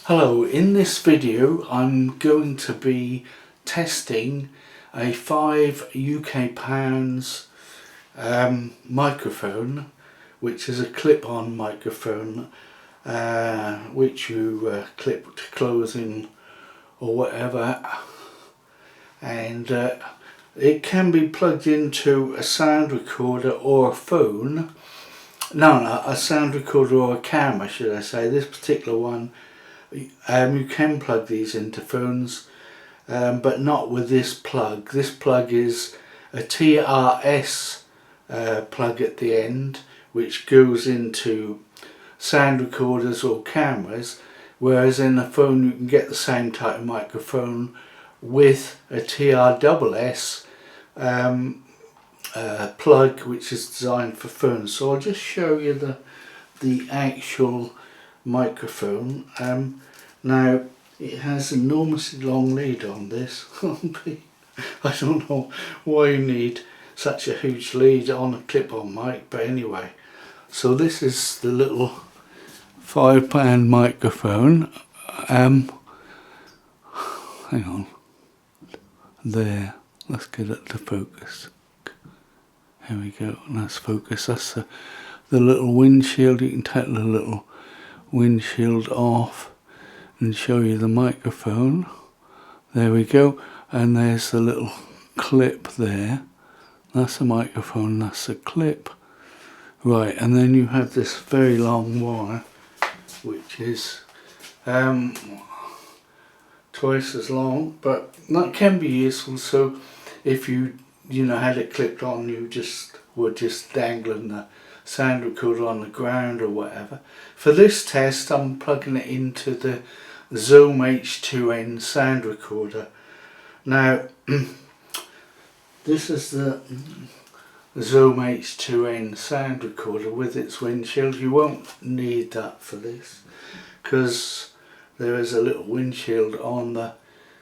Hello, in this video I'm going to be testing a £5 microphone, which is a clip-on microphone which you clip to clothing or whatever, and it can be plugged into a sound recorder or a phone. No, a sound recorder or a camera, should I say. This particular one, you can plug these into phones, but not with this plug. This plug is a TRS plug at the end, which goes into sound recorders or cameras, whereas in a phone you can get the same type of microphone with a TRSS plug, which is designed for phones. So I'll just show you the actual microphone. Now it has an enormously long lead on this. I don't know why you need such a huge lead on a clip-on mic, but anyway. So this is the little £5 microphone. Hang on. There. Let's get it to focus. Here we go. That's focus. That's the little windshield. You can take the little windshield off and show you the microphone. There we go. And there's the little clip there. That's the microphone, that's the clip. Right, and then you have this very long wire, which is twice as long, but that can be useful. So if you had it clipped on, you were just dangling the sound recorder on the ground or whatever. For this test, I'm plugging it into the Zoom H2n sound recorder. Now this is the Zoom H2n sound recorder with its windshield. You won't need that for this because there is a little windshield on the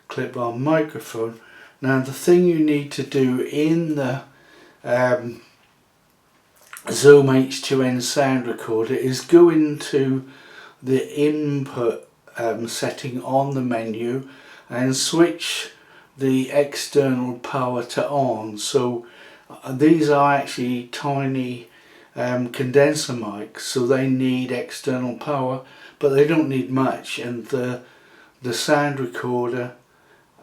clip-on microphone. Now the thing you need to do in the Zoom H2n sound recorder is go into the input setting on the menu and switch the external power to on. So these are actually tiny condenser mics, so they need external power, but they don't need much, and the sound recorder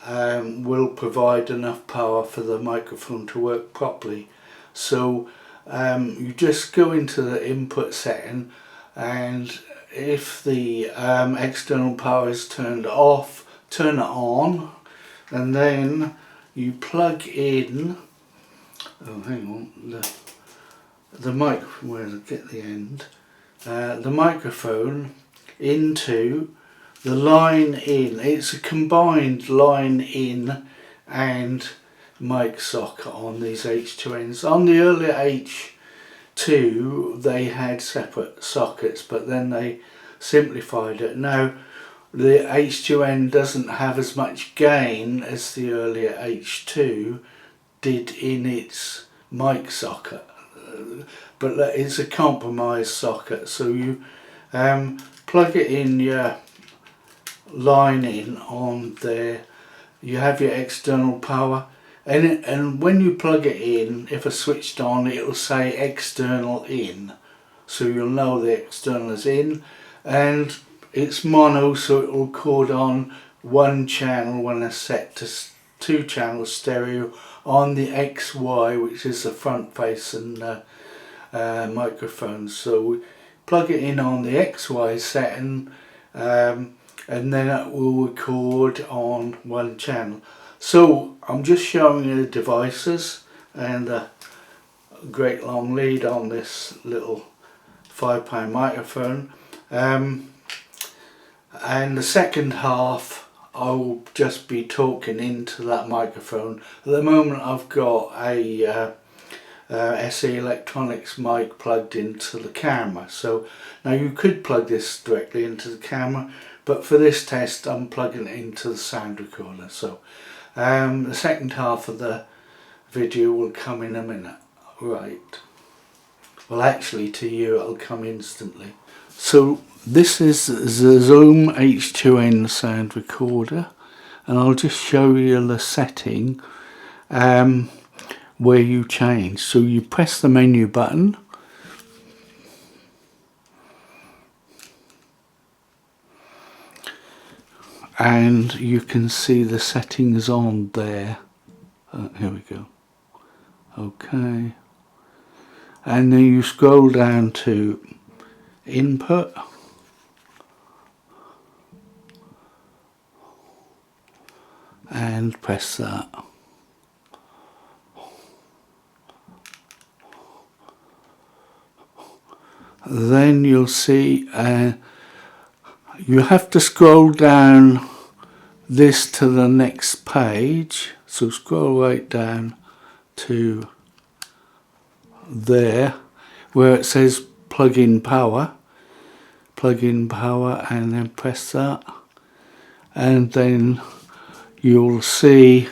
will provide enough power for the microphone to work properly. So you just go into the input setting, and if the external power is turned off, turn it on, and then you plug in, the microphone, where to get the end, the microphone into the line in. It's a combined line in and mic socket on these H2Ns. On the earlier H2 they had separate sockets, but then they simplified it. Now the H2N doesn't have as much gain as the earlier H2 did in its mic socket, but it's a compromise socket. So you plug it in your line in on there, you have your external power, and when you plug it in, if it's switched on, it will say external in, so you'll know the external is in, and it's mono, so it will record on one channel when it's set to 2 channel stereo on the XY, which is the front facing microphone. So we plug it in on the XY setting, and then it will record on one channel. So I'm just showing you the devices and a great long lead on this little £5 microphone. And the second half I'll just be talking into that microphone. At the moment I've got a SE Electronics mic plugged into the camera. So now you could plug this directly into the camera, but for this test I'm plugging it into the sound recorder. So the second half of the video will come in a minute. Right. Well, actually to you it'll come instantly. So this is the Zoom H2n sound recorder, and I'll just show you the setting where you change. So you press the menu button, and you can see the settings on there. Here we go. Okay, and then you scroll down to input, and press that. Then you'll see you have to scroll down this to the next page, so scroll right down to there where it says plug-in power, and then press that, and then you'll see,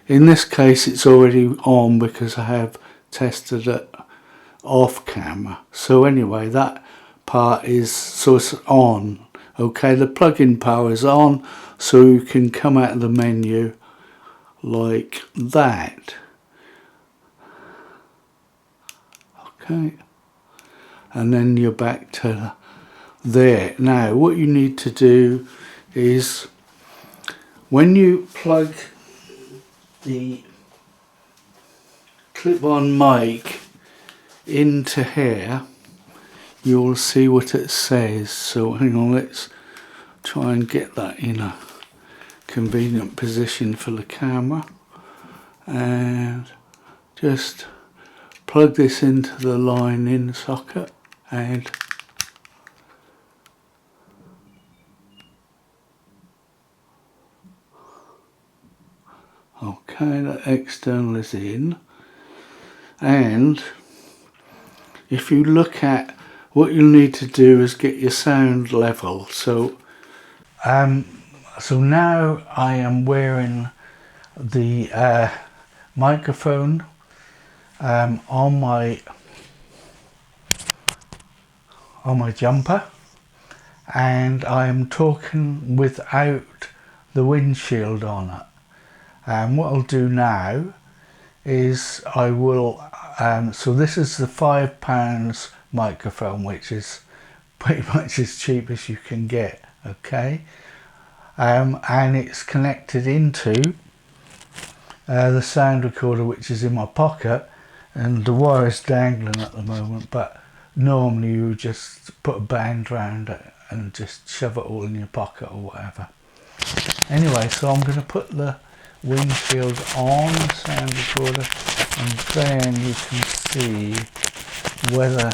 in this case it's already on because I have tested it off camera. So anyway, that part is, so it's on. Okay, the plug-in power is on, so you can come out of the menu like that. Okay, and then you're back to there. Now what you need to do is, when you plug the clip-on mic into here, you'll see what it says. So hang on, let's try and get that in a convenient position for the camera, and just plug this into the line in socket, and okay, that external is in. And if you look at what you'll need to do is get your sound level. So now I am wearing the microphone on my jumper, and I am talking without the windshield on it. And what I'll do now is I will, so this is the £5 microphone, which is pretty much as cheap as you can get, okay, and it's connected into the sound recorder, which is in my pocket, and the wire is dangling at the moment, but normally you just put a band around it and just shove it all in your pocket or whatever. Anyway, so I'm going to put the windshield on the sound recorder, and then you can see whether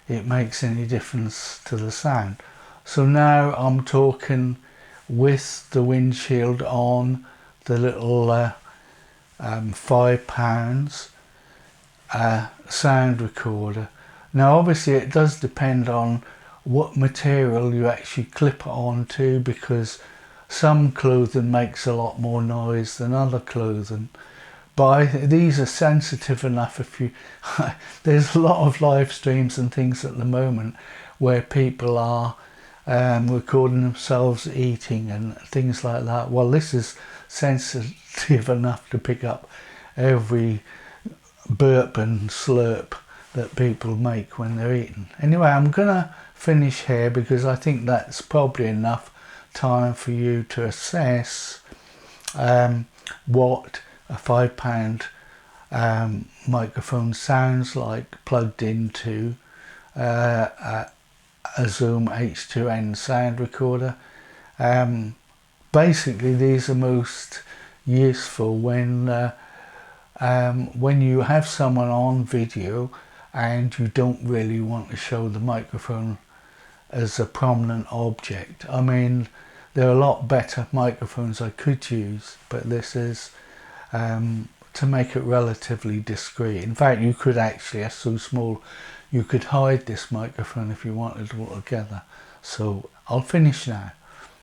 it makes any difference to the sound. So now I'm talking with the windshield on, the little £5 sound recorder. Now obviously it does depend on what material you actually clip it onto, because some clothing makes a lot more noise than other clothing, but these are sensitive enough. If you there's a lot of live streams and things at the moment where people are recording themselves eating and things like that. Well, this is sensitive enough to pick up every burp and slurp that people make when they're eating. Anyway, I'm gonna finish here because I think that's probably enough time for you to assess what a £5 microphone sounds like plugged into a Zoom H2n sound recorder. Basically these are most useful when you have someone on video and you don't really want to show the microphone as a prominent object. I mean, there are a lot better microphones I could use, but this is to make it relatively discreet. In fact, you could actually, it's so small, you could hide this microphone if you wanted altogether. So I'll finish now.